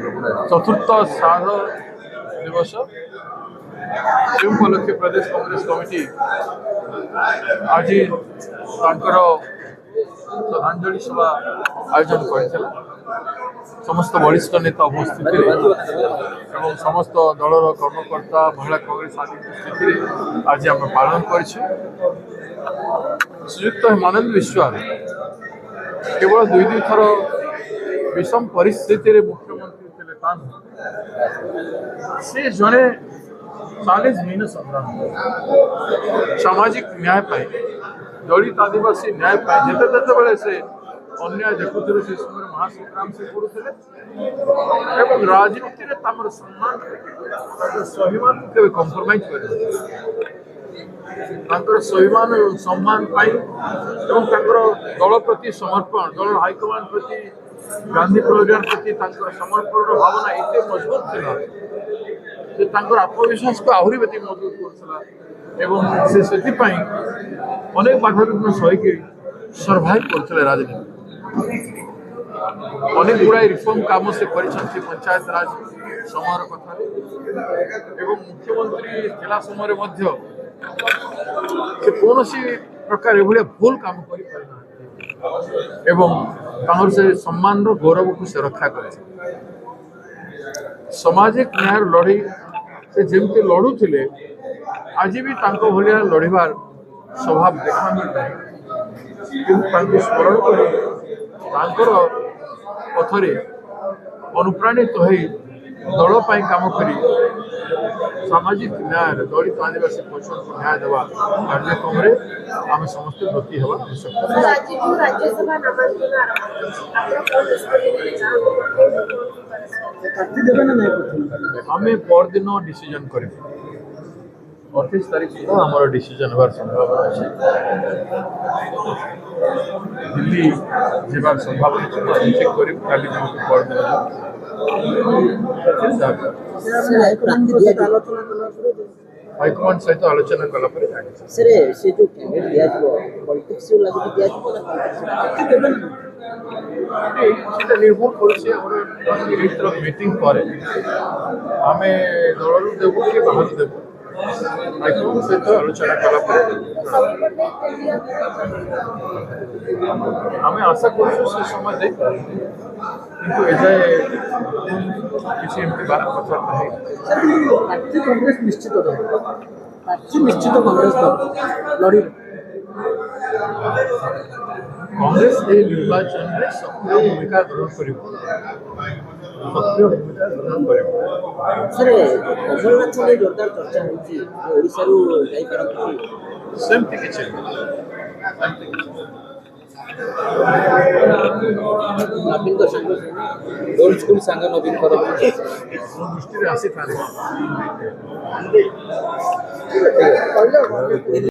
चतुर्थ श्राद्ध दिवस से उपलक्षे प्रदेश कांग्रेस कमिटी आज श्रद्धांजलि सभा आयोजन कर समस्त वरिष्ठ नेता उपस्थित एवं समस्त दलर कर्मकर्ता महिला कांग्रेस आदि उपस्थित आज आम पालन कर श्रीयुक्त हेमानंद विश्वास केवल दुई थर विषम परिस्थिति मुख्यमंत्री थे से जड़े 40 महीन संग्राम सामाजिक न्याय पाई दलित आदिवासी न्याय पाई जिते बेले से अन्याय देखुले से समय महासंग्राम से करुले राजनीति में सम्मान स्वाभिमान को कम्प्रोमाइज कर स्वाभिमान सम्मान पाई दल प्रति समर्पण दल हाइकमांड प्रति गांधी परिवार प्रति समर्पण भावना एत मजबूत थी आत्मविश्वास को आहरी बेटी मजबूत कर अनेक बाधा विघ्न सही सर्वाइव करते राजनीति अनेक गुड़ाई रिफॉर्म काम से पंचायत राज समय कथा मुख्यमंत्री जिला समय कौन प्रकार एभलिया भूल काम कर से सम्मान गौरव को से रक्षा कर सामाजिक न्याय लड़ई से जमती लड़ुले आज भी भाया लड़ार स्वभाव देखा मिलता कि स्मरण कर पथरे अनुप्राणित हो दल काम कर सामाजिक न्याय दलित आदिवासी परिषद को न्याय देवा कार्यक्रम आम समस्ते ब्रती हवा आम परदिन डिसीजन कर 28 तारीख सुधा आम डिसीजन हमार संभावना अच्छे दिल्ली जीवार संभावना चेक कर परदिन हाइकमांड सहित आलोचना कलापर निर्भर कर मीटिंग पर आम दल देवु कि बाहर देवु हाइकमांड सहित आलोचना कलापर आम आशा कर समय दे किंतु एजाए किसी कथा कांग्रेस निश्चित निश्चित कांग्रेस लड़ी कांग्रेस निर्वाचन में सक्रिय भूमिका ग्रहण कर जोरदार चर्चा सेमती किसी नवीन ओल्ड स्कूल सांग नवीन दृष्टि आसी था।